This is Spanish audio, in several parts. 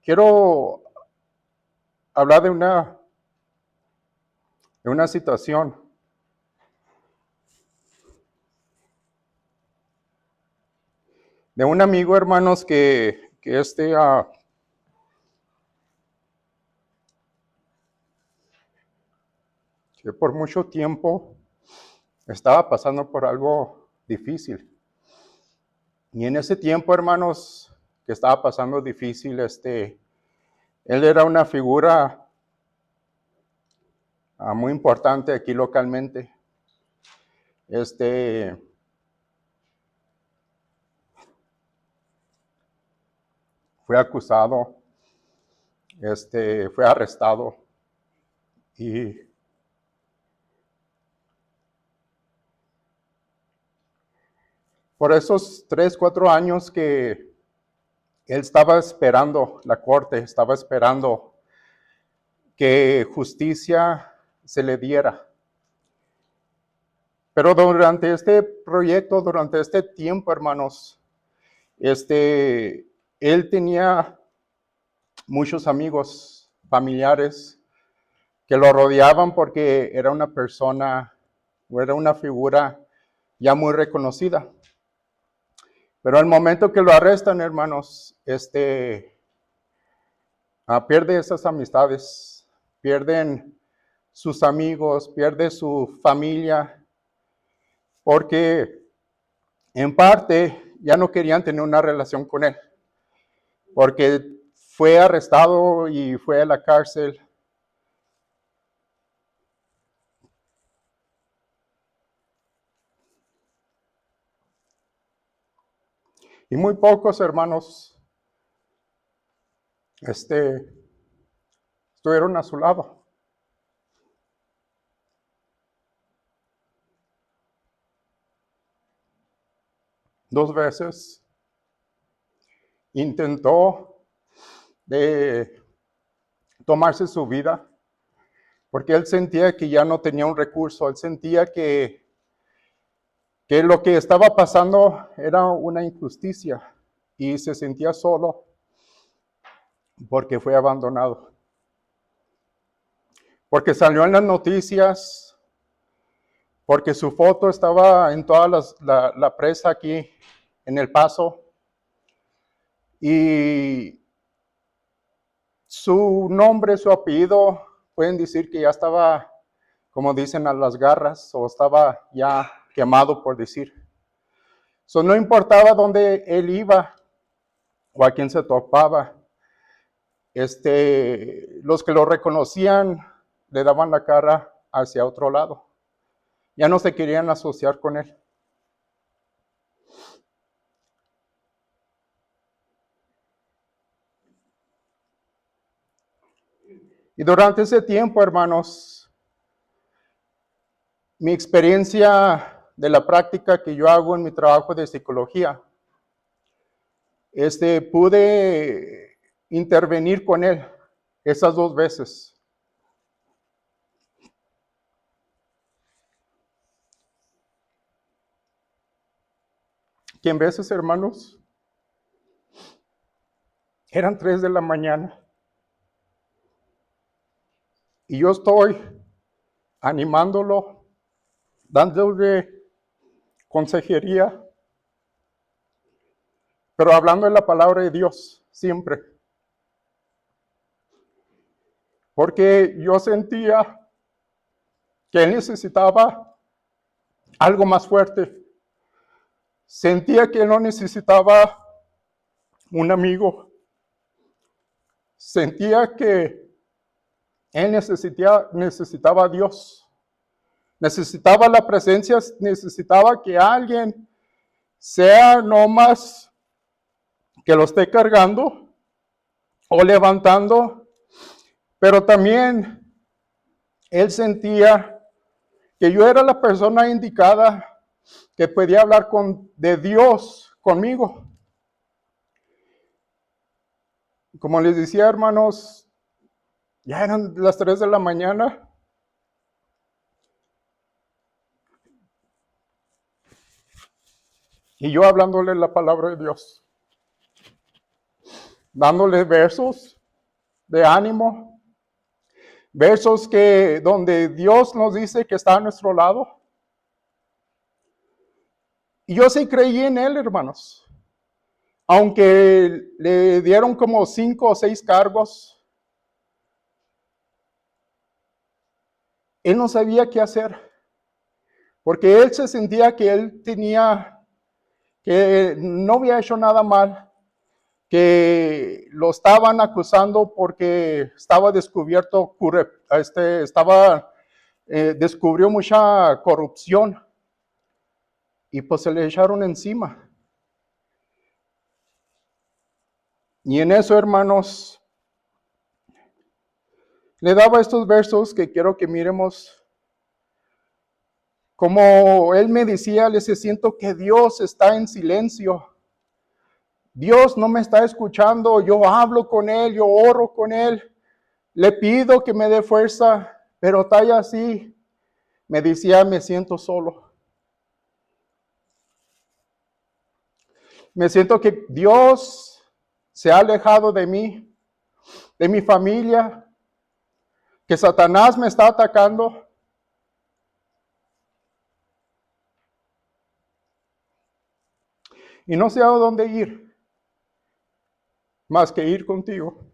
quiero hablar de una situación. De un amigo, hermanos, que por mucho tiempo estaba pasando por algo difícil. Y en ese tiempo, hermanos, que estaba pasando difícil, él era una figura muy importante aquí localmente. Fue acusado, fue arrestado y por esos 3, 4 años que él estaba esperando la corte, estaba esperando que justicia se le diera. Pero durante este proyecto, durante este tiempo, hermanos, él tenía muchos amigos, familiares, que lo rodeaban porque era una persona, o era una figura ya muy reconocida. Pero al momento que lo arrestan, hermanos, pierde esas amistades, pierden sus amigos, pierde su familia, porque en parte ya no querían tener una relación con él, porque fue arrestado y fue a la cárcel. Y muy pocos hermanos estuvieron a su lado. Dos veces intentó de tomarse su vida, porque él sentía que ya no tenía un recurso, él sentía que lo que estaba pasando era una injusticia y se sentía solo porque fue abandonado. Porque salió en las noticias, porque su foto estaba en toda la prensa aquí en El Paso, y su nombre, su apellido, pueden decir que ya estaba, como dicen, a las garras, o estaba ya quemado, por decir. No importaba dónde él iba o a quién se topaba, los que lo reconocían le daban la cara hacia otro lado. Ya no se querían asociar con él. Y durante ese tiempo, hermanos, mi experiencia de la práctica que yo hago en mi trabajo de psicología, pude intervenir con él esas 2 veces. Que en veces, hermanos, eran 3 de la mañana. Y yo estoy animándolo, dándole consejería, pero hablando de la palabra de Dios siempre. Porque yo sentía que él necesitaba algo más fuerte. Sentía que él no necesitaba un amigo. Sentía que él necesitaba a Dios. Necesitaba la presencia, necesitaba que alguien sea no más que lo esté cargando o levantando, pero también él sentía que yo era la persona indicada que podía hablar de Dios conmigo. Como les decía, hermanos, ya eran las 3 de la mañana. Y yo hablándole la palabra de Dios, dándole versos, de ánimo, versos donde Dios nos dice que está a nuestro lado. Y yo sí creí en él, hermanos. Aunque le dieron como 5 o 6 cargos, él no sabía qué hacer. Porque él se sentía que él que no había hecho nada mal, que lo estaban acusando porque estaba descubierto, descubrió mucha corrupción y pues se le echaron encima. Y en eso, hermanos, le daba estos versos que quiero que miremos. Como él me decía, le siento que Dios está en silencio. Dios no me está escuchando, yo hablo con él, yo oro con él, le pido que me dé fuerza, pero está así. Me decía, me siento solo. Me siento que Dios se ha alejado de mí, de mi familia, que Satanás me está atacando. Y no sé a dónde ir, más que ir contigo.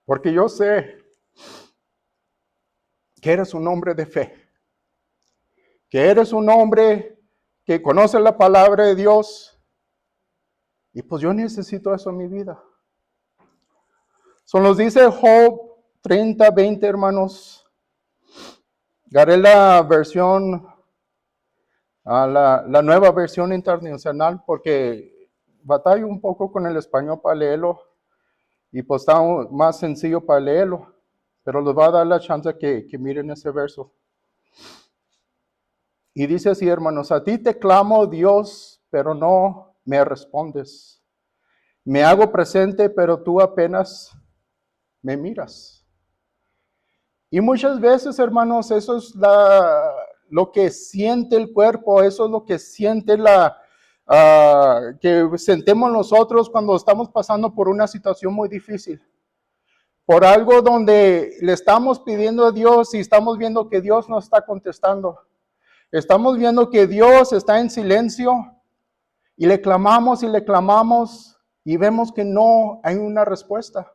Porque yo sé que eres un hombre de fe, que eres un hombre que conoce la palabra de Dios. Y pues yo necesito eso en mi vida. Nos dice Job 30:20, hermanos. Agarré la versión, la nueva versión internacional, porque batallo un poco con el español para leerlo. Y pues está más sencillo para leerlo. Pero les va a dar la chance que miren ese verso. Y dice así, hermanos, a ti te clamo, Dios, pero no me respondes. Me hago presente, pero tú apenas me miras. Y muchas veces, hermanos, eso es lo que siente el cuerpo, eso es lo que siente que sentemos nosotros cuando estamos pasando por una situación muy difícil. Por algo donde le estamos pidiendo a Dios y estamos viendo que Dios no está contestando. Estamos viendo que Dios está en silencio y le clamamos y vemos que no hay una respuesta.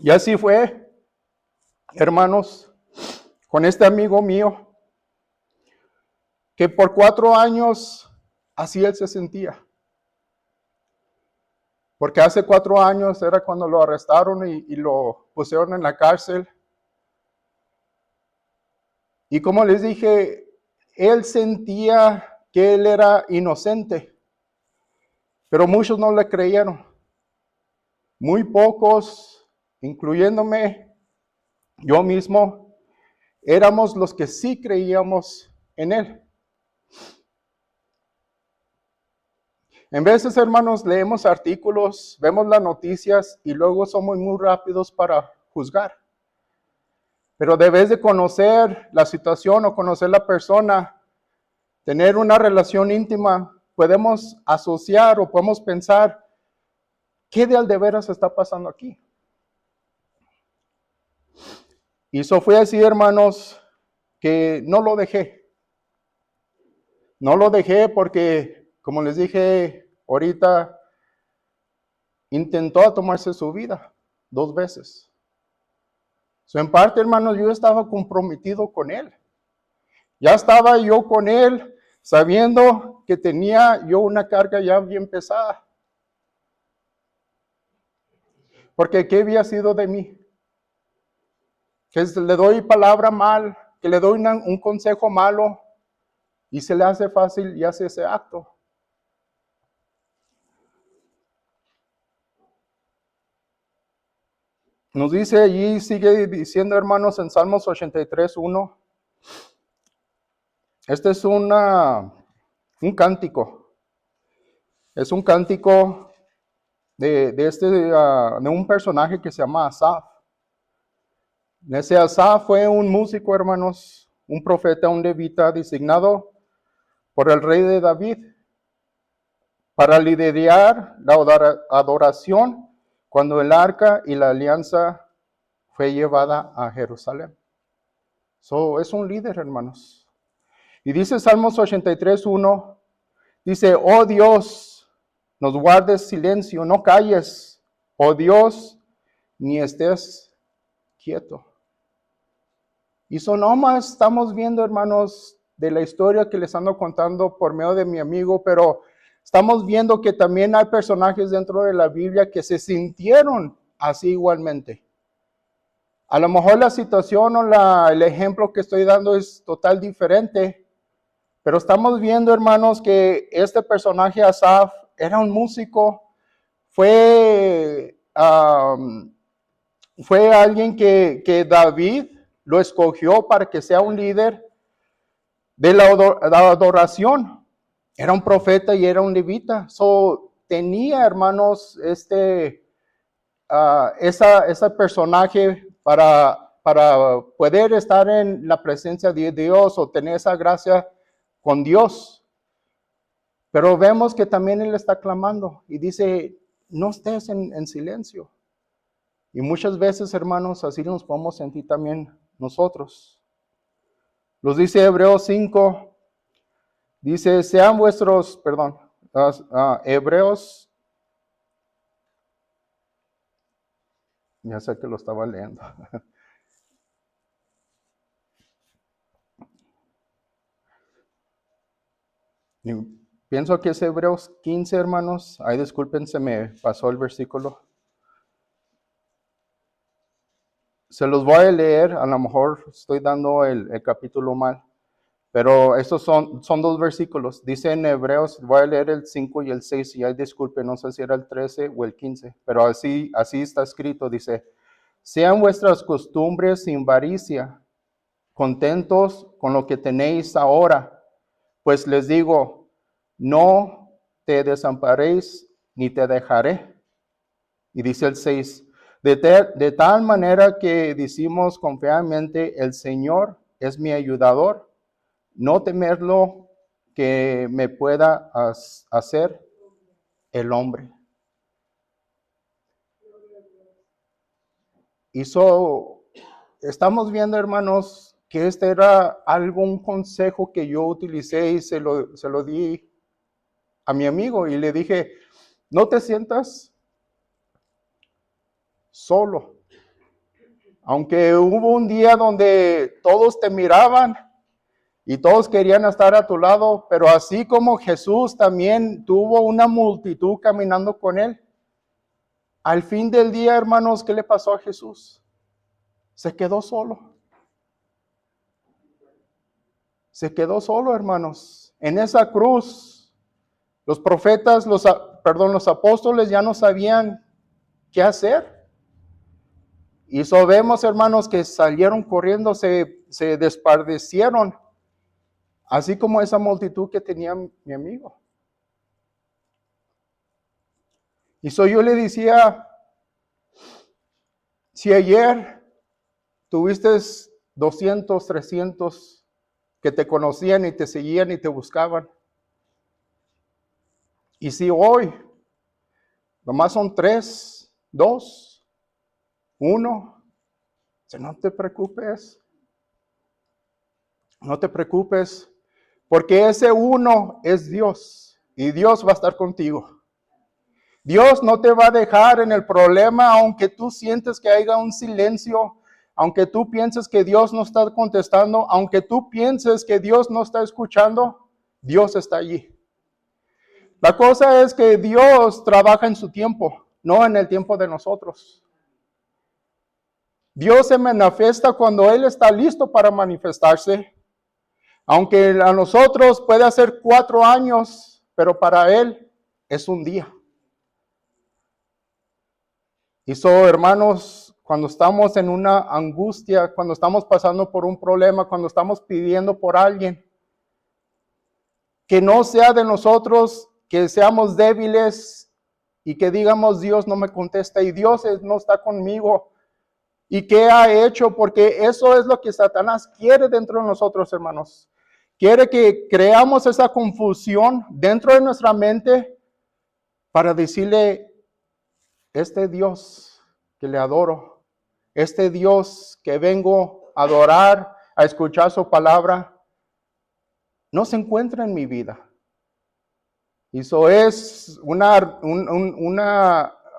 Y así fue, hermanos, con este amigo mío, que por 4 años así él se sentía. Porque hace 4 años era cuando lo arrestaron y lo pusieron en la cárcel. Y como les dije, él sentía que él era inocente, pero muchos no le creyeron. Muy pocos, incluyéndome yo mismo, éramos los que sí creíamos en él. En veces, hermanos, leemos artículos, vemos las noticias y luego somos muy rápidos para juzgar. Pero debes de conocer la situación o conocer la persona, tener una relación íntima, podemos asociar o podemos pensar, ¿qué de veras está pasando aquí? Y eso fue así, hermanos, que no lo dejé. No lo dejé porque, como les dije ahorita, intentó tomarse su vida 2 veces. En parte, hermanos, yo estaba comprometido con él. Ya estaba yo con él, sabiendo que tenía yo una carga ya bien pesada. Porque ¿qué había sido de mí? Que le doy palabra mal, que le doy un consejo malo y se le hace fácil y hace ese acto. Nos dice allí, sigue diciendo, hermanos, en Salmos 83:1. Este es un cántico. Es un cántico de un personaje que se llama Asaf. Ese Asaf fue un músico, hermanos, un profeta, un levita designado por el rey de David. para liderar la adoración cuando el arca y la alianza fue llevada a Jerusalén. Es un líder, hermanos. Y dice Salmos 83:1, dice, oh Dios, nos guardes silencio, no calles, oh Dios, ni estés quieto. Y nomás estamos viendo, hermanos, de la historia que les ando contando por medio de mi amigo, pero estamos viendo que también hay personajes dentro de la Biblia que se sintieron así igualmente. A lo mejor la situación o el ejemplo que estoy dando es total diferente, pero estamos viendo, hermanos, que este personaje Asaf era un músico, fue alguien que David lo escogió para que sea un líder de la adoración. Era un profeta y era un levita. Tenía, hermanos, ese personaje para poder estar en la presencia de Dios o tener esa gracia con Dios. Pero vemos que también él está clamando y dice, no estés en silencio. Y muchas veces, hermanos, así nos podemos sentir también nosotros. Los dice Hebreos 5, dice, sean vuestros, Hebreos, ya sé que lo estaba leyendo. Y pienso que es Hebreos 15, hermanos. Ay, disculpen, se me pasó el versículo. Se los voy a leer, a lo mejor estoy dando el capítulo mal, pero estos son dos versículos. Dice en Hebreos, voy a leer el 5 y el 6, y ay, disculpen, no sé si era el 13 o el 15, pero así está escrito, dice, sean vuestras costumbres sin avaricia, contentos con lo que tenéis ahora, pues les digo, no te desamparéis ni te dejaré. Y dice el 6, de tal manera que decimos confiadamente, el Señor es mi ayudador, no temerlo que me pueda hacer el hombre. Y estamos viendo, hermanos, que este era un consejo que yo utilicé y se lo di a mi amigo y le dije, no te sientas solo. Aunque hubo un día donde todos te miraban y todos querían estar a tu lado, pero así como Jesús también tuvo una multitud caminando con él, al fin del día, hermanos, ¿qué le pasó a Jesús? Se quedó solo. Se quedó solo, hermanos. En esa cruz, los profetas, los apóstoles ya no sabían qué hacer. Y vemos, hermanos, que salieron corriendo, se despardecieron, así como esa multitud que tenía mi amigo. Y yo le decía, si ayer tuviste 200, 300 que te conocían y te seguían y te buscaban, y si hoy nomás son 3, 2, 1, no te preocupes. No te preocupes, porque ese uno es Dios y Dios va a estar contigo. Dios no te va a dejar en el problema, aunque tú sientes que haya un silencio, aunque tú pienses que Dios no está contestando, aunque tú pienses que Dios no está escuchando, Dios está allí. La cosa es que Dios trabaja en su tiempo, no en el tiempo de nosotros. Dios se manifiesta cuando Él está listo para manifestarse. Aunque a nosotros puede hacer 4 años, pero para Él es un día. Y hermanos, cuando estamos en una angustia, cuando estamos pasando por un problema, cuando estamos pidiendo por alguien, que no sea de nosotros, que seamos débiles y que digamos, Dios no me contesta y Dios no está conmigo. ¿Y qué ha hecho? Porque eso es lo que Satanás quiere dentro de nosotros, hermanos. Quiere que creamos esa confusión dentro de nuestra mente para decirle, este Dios que le adoro, este Dios que vengo a adorar, a escuchar su palabra, no se encuentra en mi vida. Y eso es una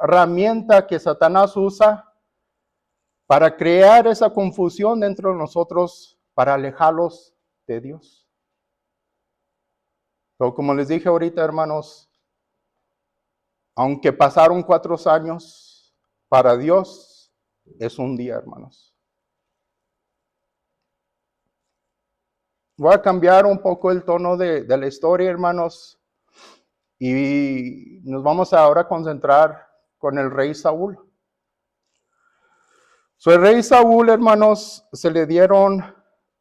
herramienta que Satanás usa para crear esa confusión dentro de nosotros, para alejarlos de Dios. Pero como les dije ahorita, hermanos, aunque pasaron 4 años, para Dios es un día, hermanos. Voy a cambiar un poco el tono de la historia, hermanos, y nos vamos ahora a concentrar con el rey Saúl. El rey Saúl, hermanos, se le dieron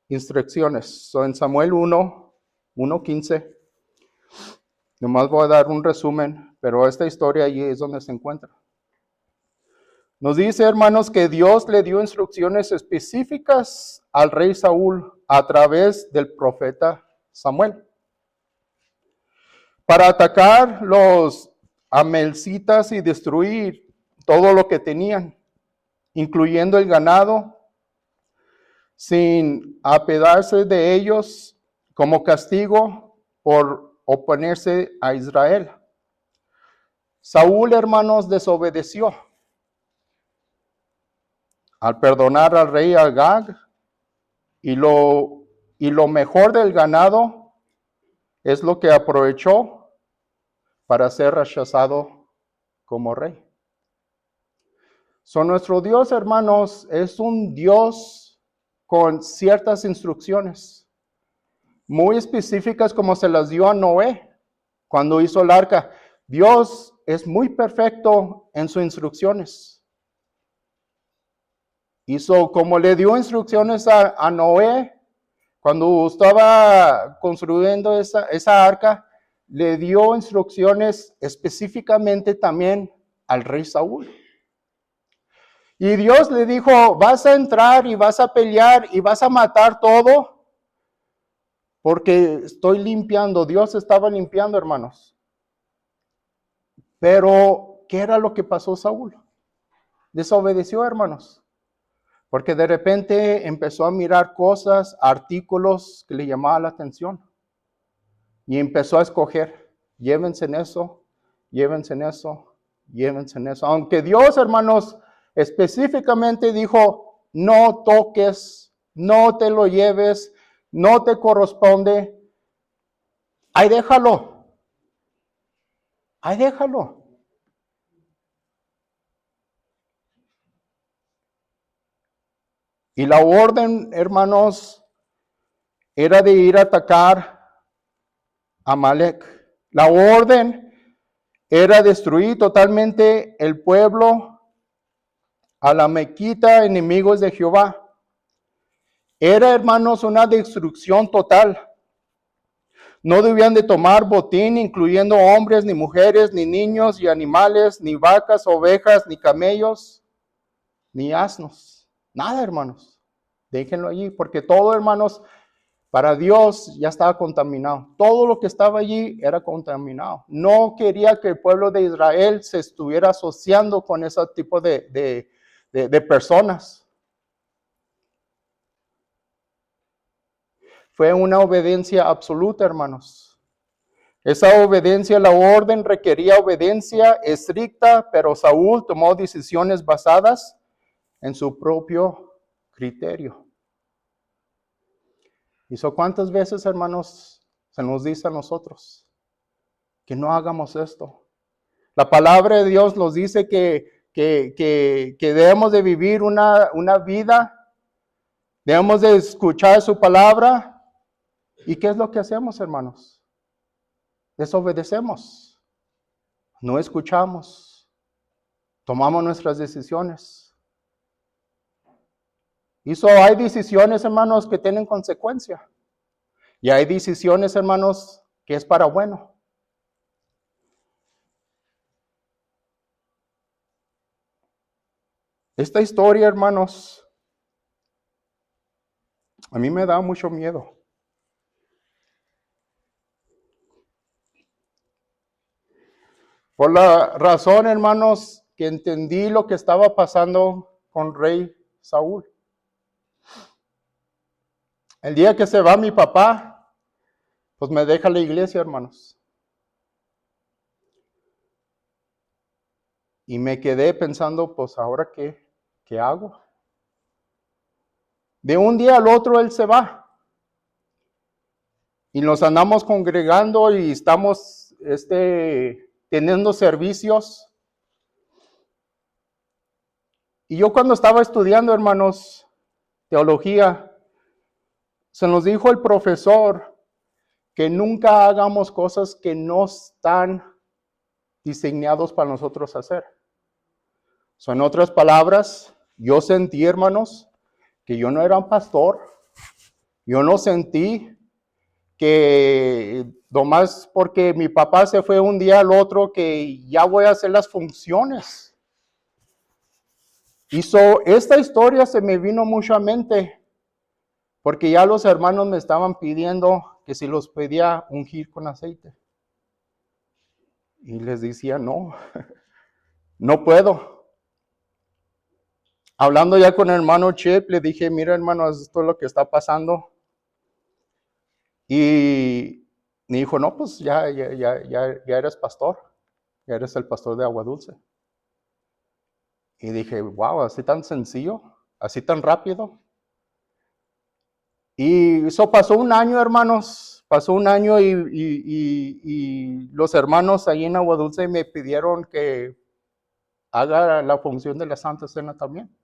instrucciones. En Samuel 1:15, nomás voy a dar un resumen, pero esta historia allí es donde se encuentra. Nos dice, hermanos, que Dios le dio instrucciones específicas al rey Saúl a través del profeta Samuel para atacar los amalecitas y destruir todo lo que tenían, incluyendo el ganado, sin apedarse de ellos como castigo por oponerse a Israel. Saúl, hermanos, desobedeció al perdonar al rey Agag, y lo mejor del ganado es lo que aprovechó para ser rechazado como rey. Nuestro Dios, hermanos, es un Dios con ciertas instrucciones muy específicas, como se las dio a Noé cuando hizo el arca. Dios es muy perfecto en sus instrucciones. Hizo como le dio instrucciones a Noé cuando estaba construyendo esa arca, le dio instrucciones específicamente también al rey Saúl. Y Dios le dijo, vas a entrar y vas a pelear y vas a matar todo, porque estoy limpiando. Dios estaba limpiando, hermanos. Pero, ¿qué era lo que pasó Saúl? Desobedeció, hermanos. Porque de repente empezó a mirar cosas, artículos que le llamaban la atención. Y empezó a escoger, llévense en eso, llévense en eso, llévense en eso. Aunque Dios, hermanos, específicamente dijo, no toques, no te lo lleves, no te corresponde. Ahí déjalo. Ahí déjalo. Y la orden, hermanos, era de ir a atacar a Amalek. La orden era destruir totalmente el pueblo a la Mequita, enemigos de Jehová. Era, hermanos, una destrucción total. No debían de tomar botín, incluyendo hombres, ni mujeres, ni niños, ni animales, ni vacas, ovejas, ni camellos, ni asnos. Nada, hermanos. Déjenlo allí, porque todo, hermanos, para Dios ya estaba contaminado. Todo lo que estaba allí era contaminado. No quería que el pueblo de Israel se estuviera asociando con ese tipo de personas. Fue una obediencia absoluta, hermanos. Esa obediencia, la orden requería obediencia estricta, pero Saúl tomó decisiones basadas en su propio criterio. ¿Y cuántas veces, hermanos, se nos dice a nosotros que no hagamos esto? La palabra de Dios nos dice que debemos de vivir una vida, debemos de escuchar su palabra. ¿Y qué es lo que hacemos, hermanos? Desobedecemos, no escuchamos, tomamos nuestras decisiones. Y hay decisiones, hermanos, que tienen consecuencia. Y hay decisiones, hermanos, que es para bueno. Esta historia, hermanos, a mí me da mucho miedo. Por la razón, hermanos, que entendí lo que estaba pasando con Rey Saúl. El día que se va mi papá, pues me deja la iglesia, hermanos. Y me quedé pensando, pues ahora qué hago. De un día al otro él se va. Y nos andamos congregando y estamos teniendo servicios. Y yo cuando estaba estudiando, hermanos, teología, se nos dijo el profesor que nunca hagamos cosas que no están diseñados para nosotros hacer. En otras palabras, yo sentí, hermanos, que yo no era un pastor. Yo no sentí que nomás porque mi papá se fue un día al otro que ya voy a hacer las funciones. Y esta historia se me vino mucho a mente porque ya los hermanos me estaban pidiendo que si los pedía ungir con aceite. Y les decía, no, no puedo. Hablando ya con el hermano Chip, le dije, mira hermano, esto es lo que está pasando. Y me dijo, no, pues ya eres pastor, ya eres el pastor de Agua Dulce. Y dije, wow, así tan sencillo, así tan rápido. Y eso pasó un año, hermanos, pasó un año y los hermanos ahí en Agua Dulce me pidieron que haga la función de la Santa Cena también.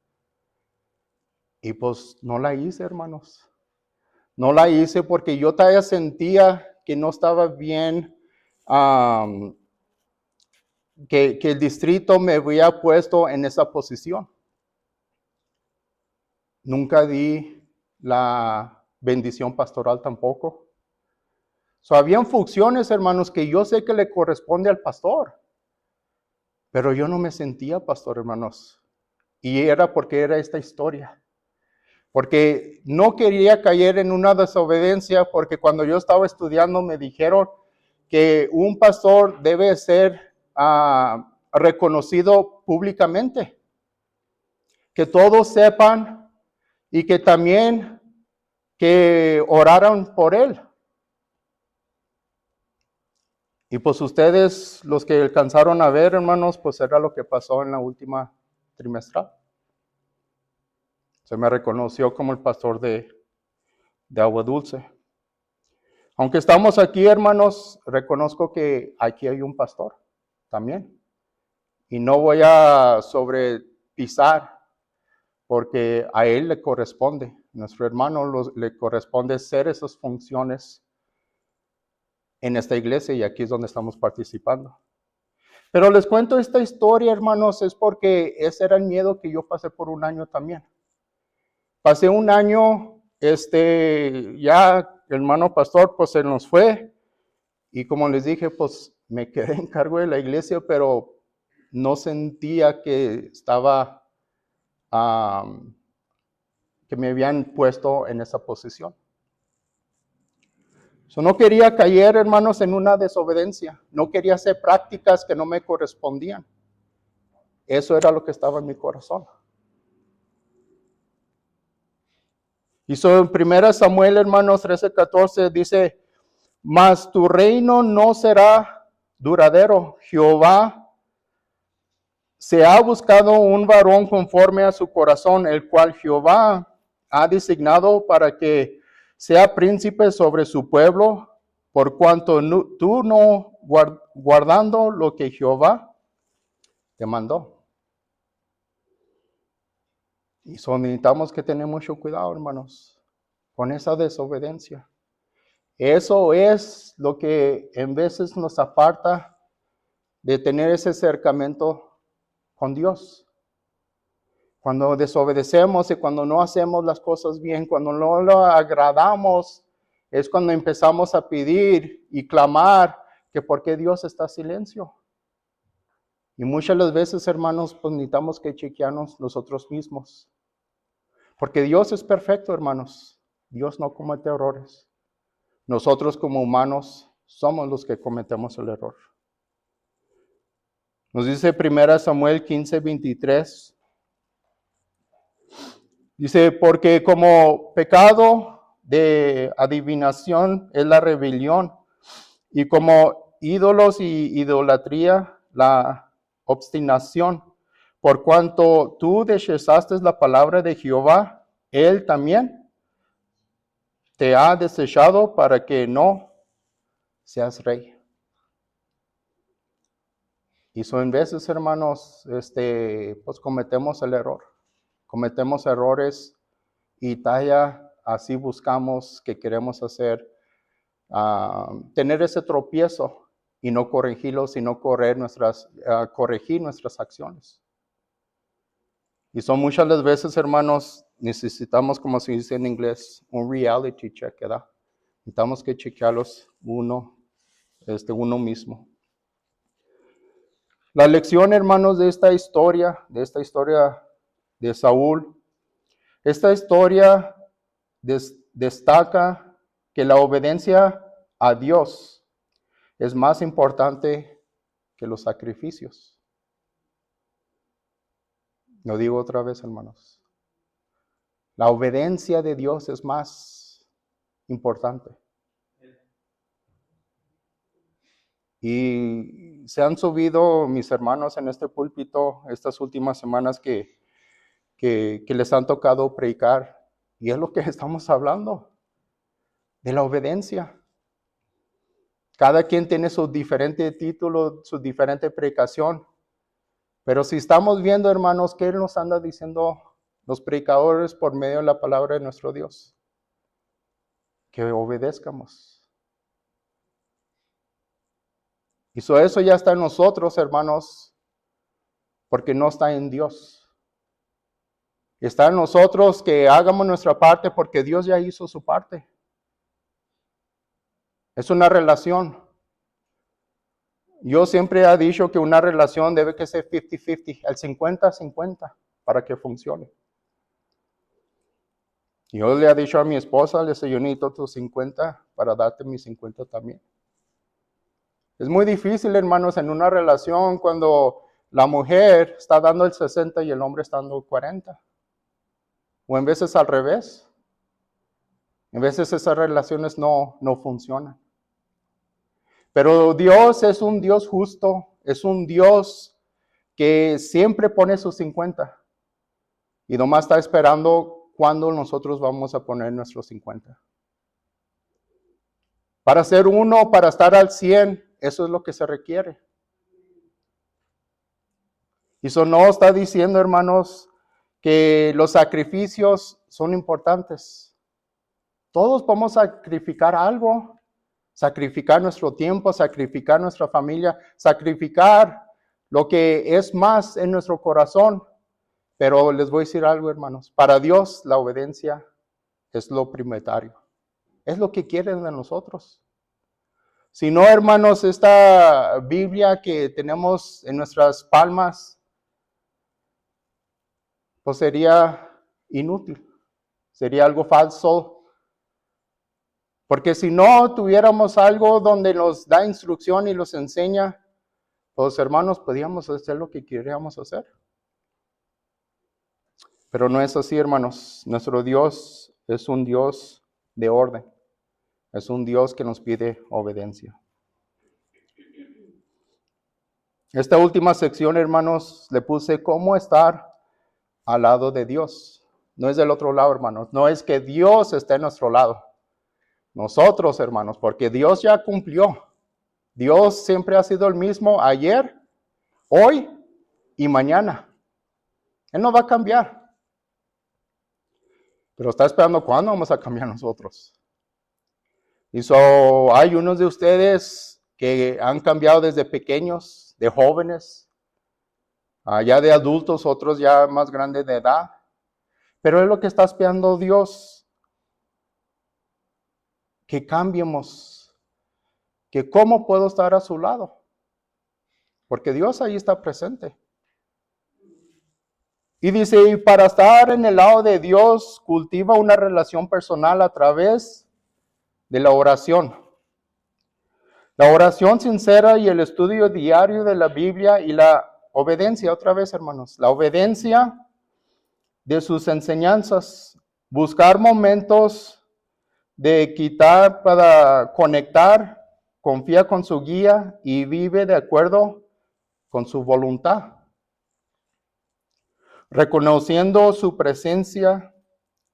Y pues no la hice, hermanos. No la hice porque yo todavía sentía que no estaba bien, que el distrito me había puesto en esa posición. Nunca di la bendición pastoral tampoco. Habían funciones, hermanos, que yo sé que le corresponde al pastor, pero yo no me sentía pastor, hermanos. Y era porque era esta historia. Porque no quería caer en una desobediencia, porque cuando yo estaba estudiando me dijeron que un pastor debe ser reconocido públicamente. Que todos sepan y que también que oraran por él. Y pues ustedes, los que alcanzaron a ver, hermanos, pues era lo que pasó en la última trimestral. Se me reconoció como el pastor de Agua Dulce. Aunque estamos aquí, hermanos, reconozco que aquí hay un pastor también. Y no voy a sobrepisar, porque a él le corresponde, nuestro hermano le corresponde hacer esas funciones en esta iglesia y aquí es donde estamos participando. Pero les cuento esta historia, hermanos, es porque ese era el miedo que yo pasé por un año también. Pasé un año, ya el hermano pastor pues se nos fue y como les dije, pues me quedé en cargo de la iglesia, pero no sentía que estaba, que me habían puesto en esa posición. No quería caer, hermanos, en una desobediencia. No quería hacer prácticas que no me correspondían. Eso era lo que estaba en mi corazón. Y en 1 Samuel, hermanos, 13:14 dice, mas tu reino no será duradero. Jehová se ha buscado un varón conforme a su corazón, el cual Jehová ha designado para que sea príncipe sobre su pueblo, por cuanto tú no guardando lo que Jehová te mandó. Y necesitamos que tener mucho cuidado, hermanos, con esa desobediencia. Eso es lo que en veces nos aparta de tener ese acercamiento con Dios. Cuando desobedecemos y cuando no hacemos las cosas bien, cuando no lo agradamos, es cuando empezamos a pedir y clamar que por qué Dios está en silencio. Y muchas las veces, hermanos, pues necesitamos que chequearnos nosotros mismos. Porque Dios es perfecto, hermanos. Dios no comete errores. Nosotros como humanos somos los que cometemos el error. Nos dice 1 Samuel 15:23. Dice, porque como pecado de adivinación es la rebelión, y como ídolos y idolatría la obstinación, por cuanto tú desechaste la palabra de Jehová, él también te ha desechado para que no seas rey. Y son en veces, hermanos, pues cometemos el error. Cometemos errores y talla así buscamos que queremos hacer, tener ese tropiezo y no corregirlo, sino corregir nuestras acciones. Y son muchas las veces, hermanos, necesitamos, como se dice en inglés, un reality check, ¿verdad? Necesitamos que chequearlos uno mismo. La lección, hermanos, de esta historia de Saúl, esta historia destaca que la obediencia a Dios es más importante que los sacrificios. Lo digo otra vez, hermanos. La obediencia de Dios es más importante. Y se han subido mis hermanos en este púlpito estas últimas semanas que les han tocado predicar. Y es lo que estamos hablando, de la obediencia. Cada quien tiene su diferente título, su diferente predicación. Pero si estamos viendo, hermanos, ¿qué nos anda diciendo los predicadores por medio de la palabra de nuestro Dios? Que obedezcamos. Y eso ya está en nosotros, hermanos, porque no está en Dios. Está en nosotros que hagamos nuestra parte porque Dios ya hizo su parte. Es una relación. Yo siempre he dicho que una relación debe que ser 50-50, el 50-50 para que funcione. Yo le he dicho a mi esposa, le dice, yo necesito tus 50 para darte mis 50 también. Es muy difícil, hermanos, en una relación cuando la mujer está dando el 60 y el hombre está dando 40. O en veces al revés. En veces esas relaciones no funcionan. Pero Dios es un Dios justo, es un Dios que siempre pone sus 50. Y nomás está esperando cuándo nosotros vamos a poner nuestros 50. Para ser uno, para estar al 100, eso es lo que se requiere. Y eso no está diciendo, hermanos, que los sacrificios son importantes. Todos podemos sacrificar algo, sacrificar nuestro tiempo, sacrificar nuestra familia, sacrificar lo que es más en nuestro corazón. Pero les voy a decir algo, hermanos. Para Dios la obediencia es lo prioritario. Es lo que quiere de nosotros. Si no, hermanos, esta Biblia que tenemos en nuestras palmas, pues sería inútil. Sería algo falso. Porque si no tuviéramos algo donde nos da instrucción y nos enseña, pues hermanos, podíamos hacer lo que queríamos hacer. Pero no es así, hermanos. Nuestro Dios es un Dios de orden. Es un Dios que nos pide obediencia. Esta última sección, hermanos, le puse cómo estar al lado de Dios. No es del otro lado, hermanos. No es que Dios esté a nuestro lado. Nosotros, hermanos, porque Dios ya cumplió. Dios siempre ha sido el mismo ayer, hoy y mañana. Él no va a cambiar. Pero está esperando cuándo vamos a cambiar nosotros. Y hay unos de ustedes que han cambiado desde pequeños, de jóvenes, ya de adultos, otros ya más grandes de edad. Pero es lo que está esperando Dios, que cambiemos, que cómo puedo estar a su lado. Porque Dios ahí está presente. Y dice, y para estar en el lado de Dios, cultiva una relación personal a través de la oración. La oración sincera y el estudio diario de la Biblia y la obediencia, otra vez hermanos, la obediencia de sus enseñanzas, buscar momentos de quitar para conectar, confía con su guía y vive de acuerdo con su voluntad, reconociendo su presencia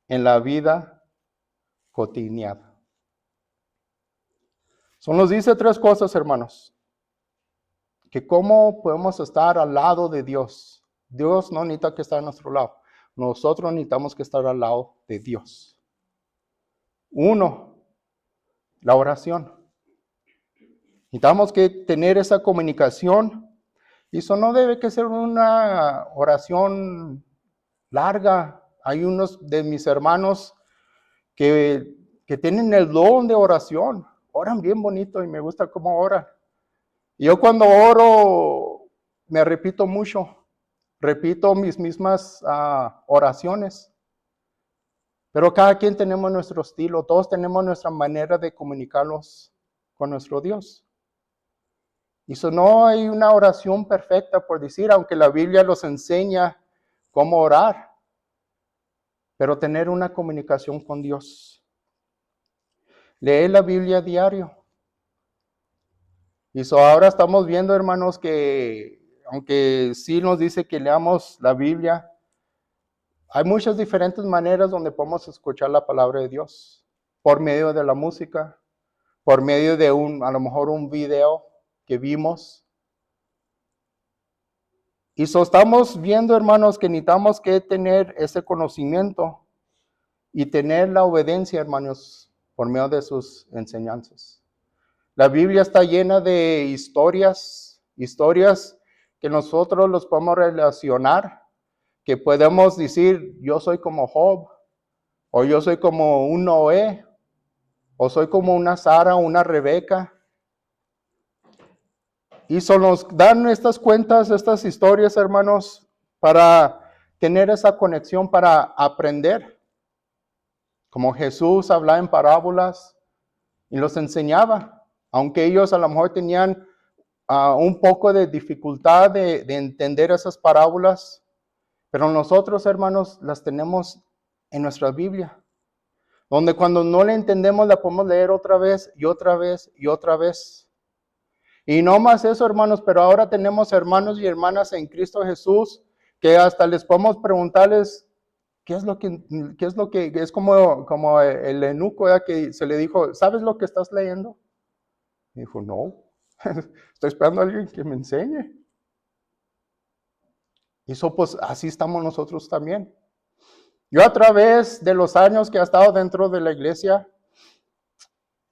en la vida cotidiana. Son nos dice tres cosas, hermanos, que cómo podemos estar al lado de Dios. Dios no necesita que esté a nuestro lado. Nosotros necesitamos que estar al lado de Dios. Uno, la oración. Necesitamos que tener esa comunicación. Y eso no debe que ser una oración larga. Hay unos de mis hermanos que tienen el don de oración. Oran bien bonito y me gusta cómo oran. Yo cuando oro me repito mucho. Repito mis mismas oraciones. Pero cada quien tenemos nuestro estilo. Todos tenemos nuestra manera de comunicarnos con nuestro Dios. Y eso no hay una oración perfecta por decir, aunque la Biblia nos enseña cómo orar, pero tener una comunicación con Dios. Lee la Biblia diario. Y ahora estamos viendo, hermanos, que aunque sí nos dice que leamos la Biblia, hay muchas diferentes maneras donde podemos escuchar la palabra de Dios. Por medio de la música, por medio de a lo mejor un video que vimos. Y estamos viendo, hermanos, que necesitamos que tener ese conocimiento y tener la obediencia, hermanos, por medio de sus enseñanzas. La Biblia está llena de historias que nosotros los podemos relacionar, que podemos decir, yo soy como Job, o yo soy como un Noé, o soy como una Sara, una Rebeca. Y nos dan estas cuentas, estas historias, hermanos, para tener esa conexión, para aprender. Como Jesús hablaba en parábolas y los enseñaba, aunque ellos a lo mejor tenían un poco de dificultad de entender esas parábolas, pero nosotros, hermanos, las tenemos en nuestra Biblia, donde cuando no la entendemos la podemos leer otra vez y otra vez y otra vez. Y no más eso, hermanos, pero ahora tenemos hermanos y hermanas en Cristo Jesús que hasta les podemos preguntarles qué es lo que es como el eunuco que se le dijo, ¿sabes lo que estás leyendo? Y dijo, no, estoy esperando a alguien que me enseñe. Y eso pues así estamos nosotros también. Yo a través de los años que he estado dentro de la iglesia,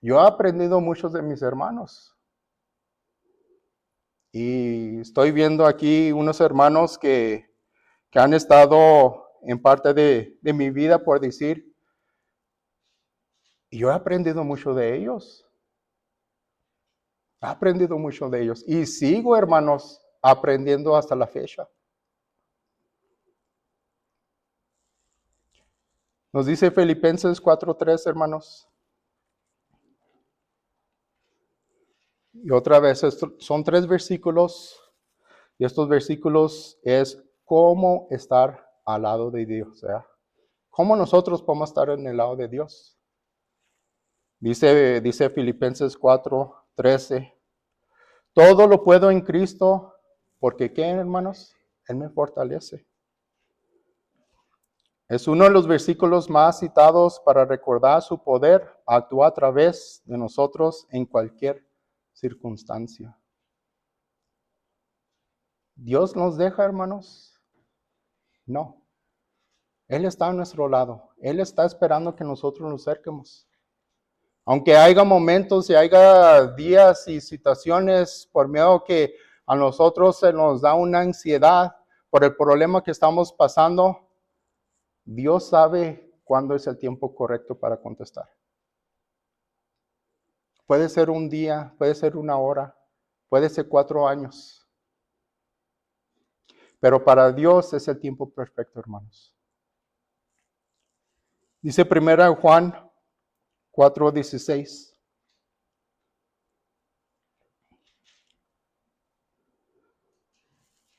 yo he aprendido muchos de mis hermanos. Y estoy viendo aquí unos hermanos que han estado en parte de mi vida, por decir, y yo he aprendido mucho de ellos. He aprendido mucho de ellos. Y sigo, hermanos, aprendiendo hasta la fecha. Nos dice Filipenses 4:3, hermanos. Y otra vez, son 3 versículos. Y estos versículos es cómo estar al lado de Dios. ¿Verdad? ¿Cómo nosotros podemos estar en el lado de Dios? Dice Filipenses 4:13. Todo lo puedo en Cristo, porque ¿qué, hermanos? Él me fortalece. Es uno de los versículos más citados para recordar su poder actúa a través de nosotros en cualquier circunstancia. ¿Dios nos deja, hermanos? No. Él está a nuestro lado. Él está esperando que nosotros nos acerquemos. Aunque haya momentos y haya días y situaciones por miedo que a nosotros se nos da una ansiedad por el problema que estamos pasando, Dios sabe cuándo es el tiempo correcto para contestar. Puede ser un día, puede ser una hora, puede ser 4 años. Pero para Dios es el tiempo perfecto, hermanos. Dice 1 Juan 4:16.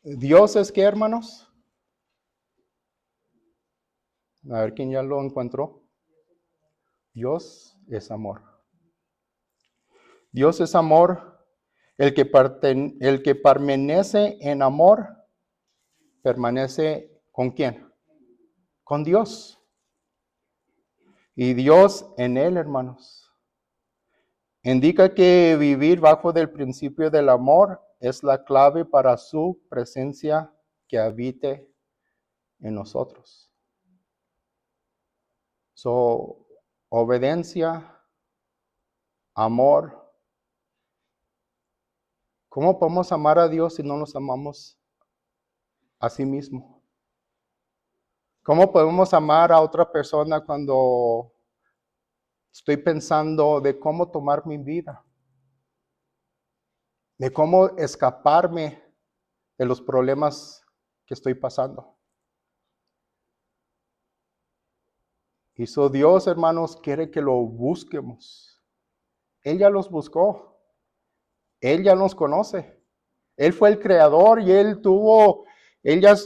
¿Dios es qué, hermanos? A ver quién ya lo encontró. Dios es amor. Dios es amor. El que permanece en amor, permanece ¿con quién? Con Dios. Y Dios en él, hermanos. Indica que vivir bajo del principio del amor es la clave para su presencia que habite en nosotros. So, obediencia, amor. ¿Cómo podemos amar a Dios si no nos amamos a sí mismo? ¿Cómo podemos amar a otra persona cuando estoy pensando de cómo tomar mi vida? De cómo escaparme de los problemas que estoy pasando. Y so Dios, hermanos, quiere que lo busquemos. Él ya los buscó. Él ya nos conoce. Él fue el creador y Él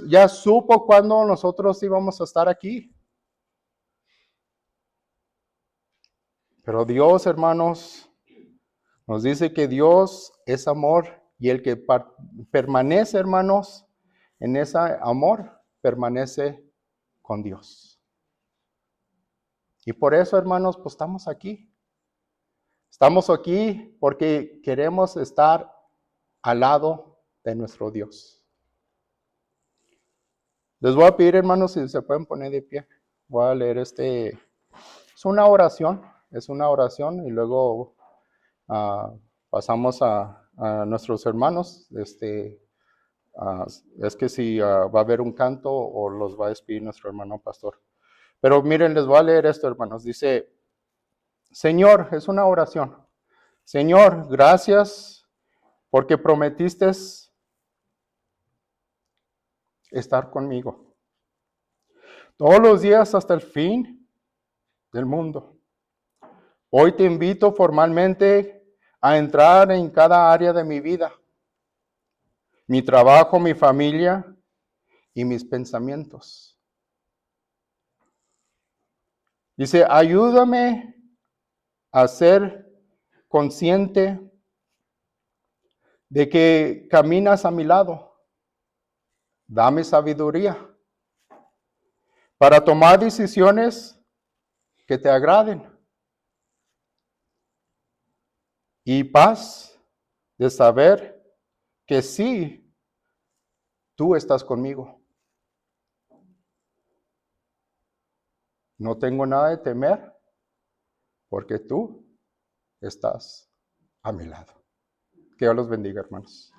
ya supo cuándo nosotros íbamos a estar aquí. Pero Dios, hermanos, nos dice que Dios es amor y el que permanece, hermanos, en ese amor, permanece con Dios. Y por eso, hermanos, pues estamos aquí. Estamos aquí porque queremos estar al lado de nuestro Dios. Les voy a pedir, hermanos, si se pueden poner de pie. Voy a leer es una oración y luego pasamos a nuestros hermanos. Es que si va a haber un canto o los va a despedir nuestro hermano pastor. Pero miren, les voy a leer esto, hermanos. Dice, Señor, es una oración. Señor, gracias porque prometiste estar conmigo todos los días hasta el fin del mundo. Hoy te invito formalmente a entrar en cada área de mi vida, mi trabajo, mi familia y mis pensamientos. Dice, ayúdame a ser consciente de que caminas a mi lado. Dame sabiduría para tomar decisiones que te agraden y paz de saber que sí, tú estás conmigo. No tengo nada de temer porque tú estás a mi lado. Que Dios los bendiga, hermanos.